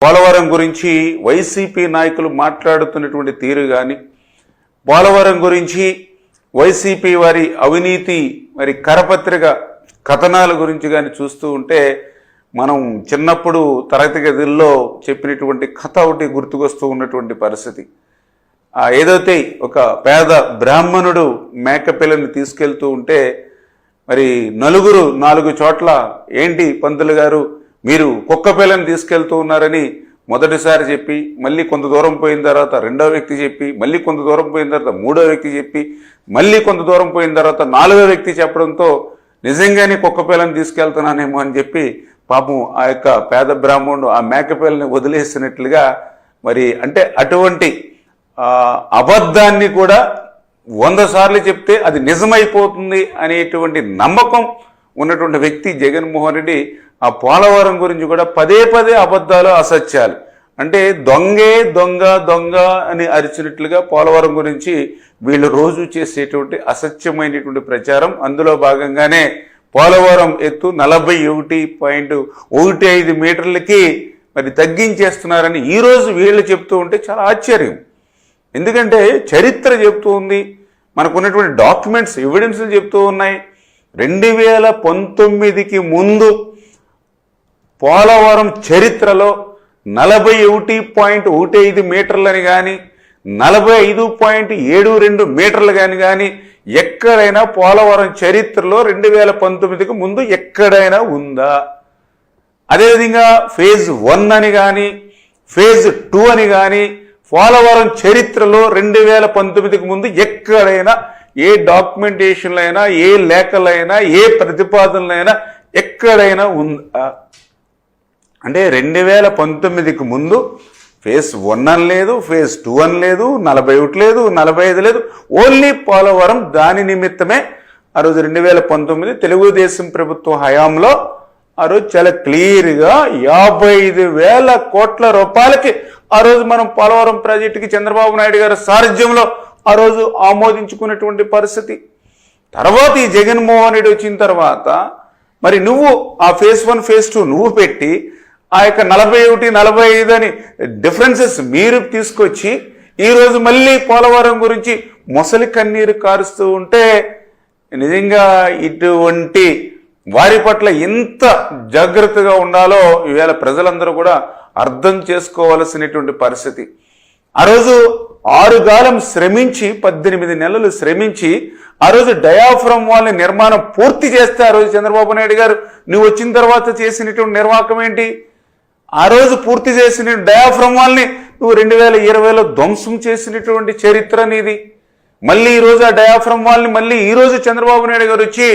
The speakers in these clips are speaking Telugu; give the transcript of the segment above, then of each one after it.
పోలవరం గురించి వైసీపీ నాయకులు మాట్లాడుతున్నటువంటి తీరు కానీ, పోలవరం గురించి వైసీపీ వారి అవినీతి మరి కరపత్రిక కథనాల గురించి కానీ చూస్తూ ఉంటే మనం చిన్నప్పుడు తరగతి గదుల్లో చెప్పినటువంటి కథ ఒకటి గుర్తుకొస్తూ ఉన్నటువంటి పరిస్థితి. ఏదైతే ఒక పేద బ్రాహ్మణుడు మేకపిల్లని తీసుకెళ్తూ ఉంటే మరి నలుగురు 4 చోట్ల ఏంటి పంతులు గారు మీరు కుక్క పిల్లని తీసుకెళ్తూ ఉన్నారని మొదటిసారి చెప్పి, మళ్ళీ కొంత దూరం పోయిన తర్వాత రెండో వ్యక్తి చెప్పి, మళ్ళీ కొంత దూరం పోయిన తర్వాత మూడో వ్యక్తి చెప్పి, మళ్ళీ కొంత దూరం పోయిన తర్వాత 4వ వ్యక్తి చెప్పడంతో నిజంగానే కుక్క పిల్లని తీసుకెళ్తున్నానేమో అని చెప్పి పాపం ఆ యొక్క పేద బ్రాహ్మణుడు ఆ మేకపిల్లని వదిలేసినట్లుగా మరి అంటే అటువంటి అబద్ధాన్ని కూడా 100 సార్లు చెప్తే అది నిజమైపోతుంది అనేటువంటి నమ్మకం ఉన్నటువంటి వ్యక్తి జగన్మోహన్ రెడ్డి. ఆ పోలవరం గురించి కూడా పదే అబద్ధాలు, అసత్యాలు, అంటే దొంగే దొంగ దొంగ అని అరిచినట్లుగా పోలవరం గురించి వీళ్ళు రోజు చేసేటువంటి అసత్యమైనటువంటి ప్రచారం. అందులో భాగంగానే పోలవరం ఎత్తు 41.15 మీటర్లకి మరి తగ్గించేస్తున్నారని ఈరోజు వీళ్ళు చెప్తూ ఉంటే చాలా ఆశ్చర్యం. ఎందుకంటే చరిత్ర చెప్తూ ఉంది, మనకున్నటువంటి డాక్యుమెంట్స్ ఎవిడెన్స్లు చెప్తూ ఉన్నాయి. 2019కి ముందు పోలవరం చరిత్రలో 41.15 మీటర్లని కానీ 45.72 మీటర్లు కానీ ఎక్కడైనా పోలవరం చరిత్రలో 2019కి ముందు ఎక్కడైనా ఉందా? అదేవిధంగా ఫేజ్ 1 అని కానీ ఫేజ్ 2 అని కానీ పోలవరం చరిత్రలో 2019కి ముందు ఎక్కడైనా ఏ డాక్యుమెంటేషన్లైనా, ఏ లేఖలైనా, ఏ ప్రతిపాదనలైనా ఎక్కడైనా ఉందా? అంటే 2019కి ముందు ఫేజ్ 1 అని లేదు, ఫేజ్ 2 అని లేదు, 41 లేదు, 45 లేదు, ఓన్లీ పోలవరం. దాని నిమిత్తమే ఆ రోజు 2019 తెలుగుదేశం ప్రభుత్వ హయాంలో ఆ రోజు చాలా క్లియర్గా 55,000 కోట్ల రూపాయలకి ఆ రోజు మనం పోలవరం ప్రాజెక్టుకి చంద్రబాబు నాయుడు గారి సారథ్యంలో ఆ రోజు ఆమోదించుకున్నటువంటి పరిస్థితి. తర్వాత ఈ జగన్మోహన్ రెడ్డి వచ్చిన తర్వాత మరి నువ్వు ఆ ఫేజ్ 1 ఫేజ్ 2 నువ్వు పెట్టి ఆ యొక్క 41, 45 అని డిఫరెన్సెస్ మీరు తీసుకొచ్చి ఈరోజు మళ్ళీ పోలవరం గురించి మొసలి కన్నీరు కారుస్తూ ఉంటే నిజంగా ఇటువంటి వారి పట్ల ఎంత జాగ్రత్తగా ఉండాలో ఈవేళ ప్రజలందరూ కూడా అర్థం చేసుకోవాల్సినటువంటి పరిస్థితి. ఆ రోజు 6 కాలం శ్రమించి 18 నెలలు శ్రమించి ఆ రోజు డయాఫ్రమ్ వాల్ నిర్మాణం పూర్తి చేస్తే ఆ రోజు చంద్రబాబు నాయుడు గారు నువ్వు వచ్చిన తర్వాత చేసినటువంటి నిర్వాహకం ఏంటి? ఆ రోజు పూర్తి చేసిన డయాఫ్రమ్ వాల్ని నువ్వు 2020లో ధ్వంసం చేసినటువంటి చరిత్ర నీది. మళ్ళీ ఈరోజు ఆ డయాఫ్రమ్ వాల్ని మళ్ళీ ఈరోజు చంద్రబాబు నాయుడు గారు వచ్చి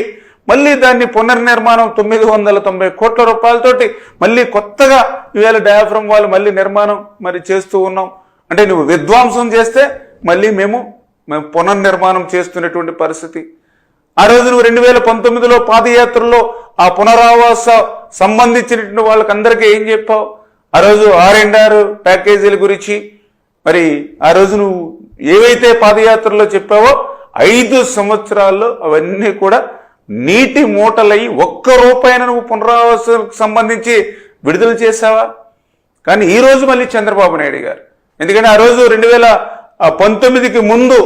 మళ్ళీ దాన్ని పునర్నిర్మాణం 990 కోట్ల రూపాయలతోటి మళ్ళీ కొత్తగా ఈవేళ డయాఫ్రమ్ వాల్ మళ్ళీ నిర్మాణం మరి చేస్తూ ఉన్నాం. అంటే నువ్వు విధ్వంసం చేస్తే మళ్ళీ మేము పునర్నిర్మాణం చేస్తున్నటువంటి పరిస్థితి. ఆ రోజు నువ్వు 2019లో పాదయాత్రలో ఆ పునరావాస సంబంధించినటువంటి వాళ్ళకందరికీ ఏం చెప్పావు? ఆ రోజు R&R ప్యాకేజీల గురించి మరి ఆ రోజు నువ్వు ఏవైతే పాదయాత్రలో చెప్పావో 5 సంవత్సరాల్లో అవన్నీ కూడా నీటి మూటలయ్యి 1 రూపాయిన నువ్వు పునరావాసానికి సంబంధించి విడుదల చేశావా? కానీ ఈరోజు మళ్ళీ చంద్రబాబు నాయుడు గారు, ఎందుకంటే ఆ రోజు 2019కి ముందు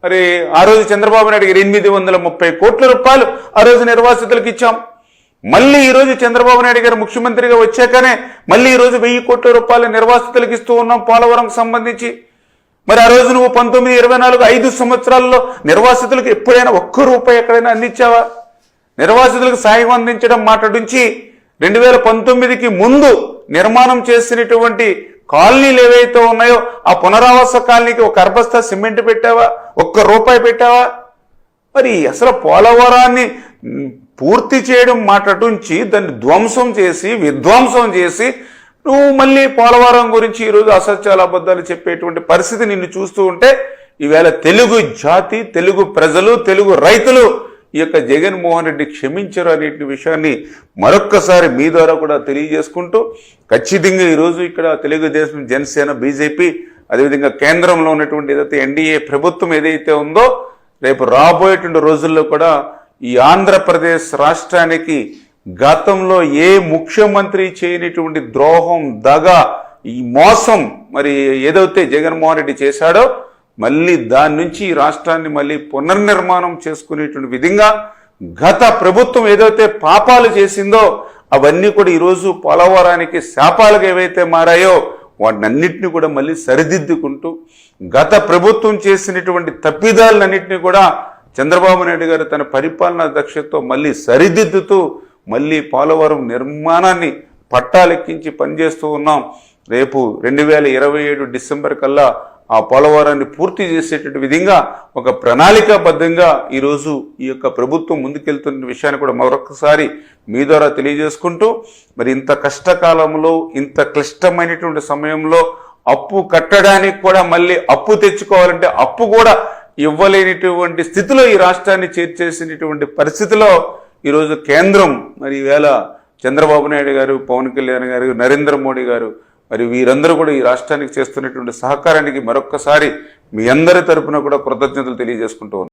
మరి ఆ రోజు చంద్రబాబు నాయుడు గారు 830 కోట్ల రూపాయలు ఆ రోజు నిర్వాసితులకు ఇచ్చాం. మళ్ళీ ఈరోజు చంద్రబాబు నాయుడు గారు ముఖ్యమంత్రిగా వచ్చాకనే మళ్ళీ ఈరోజు 1000 కోట్ల రూపాయలు నిర్వాసితులకు ఇస్తూ ఉన్నాం పోలవరంకి సంబంధించి. మరి ఆ రోజు నువ్వు 19, 24, 5 సంవత్సరాల్లో నిర్వాసితులకు ఎప్పుడైనా 1 రూపాయి ఎక్కడైనా అందించావా? నిర్వాసితులకు సాయం అందించడం మాట నుంచి 2019కి ముందు నిర్మాణం చేసినటువంటి కాలనీలు ఏవైతే ఉన్నాయో ఆ పునరావాస కాలనీకి 1 అర్బస్తా సిమెంట్ పెట్టావా? 1 రూపాయి పెట్టావా? మరి అసలు పోలవరాన్ని పూర్తి చేయడం మాట నుంచి దాన్ని ధ్వంసం చేసి విధ్వంసం చేసి నువ్వు మళ్ళీ పోలవరం గురించి ఈరోజు అసత్యాల అబద్ధాలు చెప్పేటువంటి పరిస్థితి నిన్ను చూస్తూ ఉంటే ఈవేళ తెలుగు జాతి, తెలుగు ప్రజలు, తెలుగు రైతులు ఈ యొక్క జగన్మోహన్ రెడ్డి క్షమించరు అనే విషయాన్ని మరొక్కసారి మీ ద్వారా కూడా తెలియజేసుకుంటూ ఖచ్చితంగా ఈరోజు ఇక్కడ తెలుగుదేశం, జనసేన, బీజేపీ అదేవిధంగా కేంద్రంలో ఉన్నటువంటి ఏదైతే ఎన్డీఏ ప్రభుత్వం ఏదైతే ఉందో రేపు రాబోయేటువంటి రోజుల్లో కూడా ఈ ఆంధ్రప్రదేశ్ రాష్ట్రానికి గతంలో ఏ ముఖ్యమంత్రి చేయనటువంటి ద్రోహం, దగ ఈ మోసం మరి ఏదైతే జగన్మోహన్ రెడ్డి చేశాడో మళ్ళీ దాని నుంచి ఈ రాష్ట్రాన్ని మళ్ళీ పునర్నిర్మాణం చేసుకునేటువంటి విధంగా గత ప్రభుత్వం ఏదైతే పాపాలు చేసిందో అవన్నీ కూడా ఈరోజు పోలవరానికి శాపాలుగా ఏవైతే మారాయో వాటినన్నింటినీ కూడా మళ్ళీ సరిదిద్దుకుంటూ గత ప్రభుత్వం చేసినటువంటి తప్పిదాలన్నింటినీ కూడా చంద్రబాబు నాయుడు గారు తన పరిపాలనా దక్షతతో మళ్ళీ సరిదిద్దుతూ మళ్ళీ పోలవరం నిర్మాణాన్ని పట్టాలెక్కించి పనిచేస్తూ ఉన్నాం. రేపు 2027 డిసెంబర్ కల్లా ఆ పోలవరాన్ని పూర్తి చేసేటువంటి విధంగా ఒక ప్రణాళికాబద్ధంగా ఈరోజు ఈ యొక్క ప్రభుత్వం ముందుకెళ్తున్న విషయాన్ని కూడా మరొకసారి మీ ద్వారా తెలియజేసుకుంటూ మరి ఇంత కష్టకాలంలో ఇంత క్లిష్టమైనటువంటి సమయంలో అప్పు కట్టడానికి కూడా మళ్ళీ అప్పు తెచ్చుకోవాలంటే అప్పు కూడా ఇవ్వలేనిటువంటి స్థితిలో ఈ రాష్ట్రాన్ని చేర్చేసినటువంటి పరిస్థితిలో ఈరోజు కేంద్రం మరి ఈవేళ చంద్రబాబు నాయుడు గారు, పవన్ కళ్యాణ్ గారు, నరేంద్ర మోడీ గారు మరి వీరందరూ కూడా ఈ రాష్ట్రానికి చేస్తున్నటువంటి సహకారానికి మరొక్కసారి మీ అందరి తరపున కూడా కృతజ్ఞతలు తెలియజేసుకుంటూ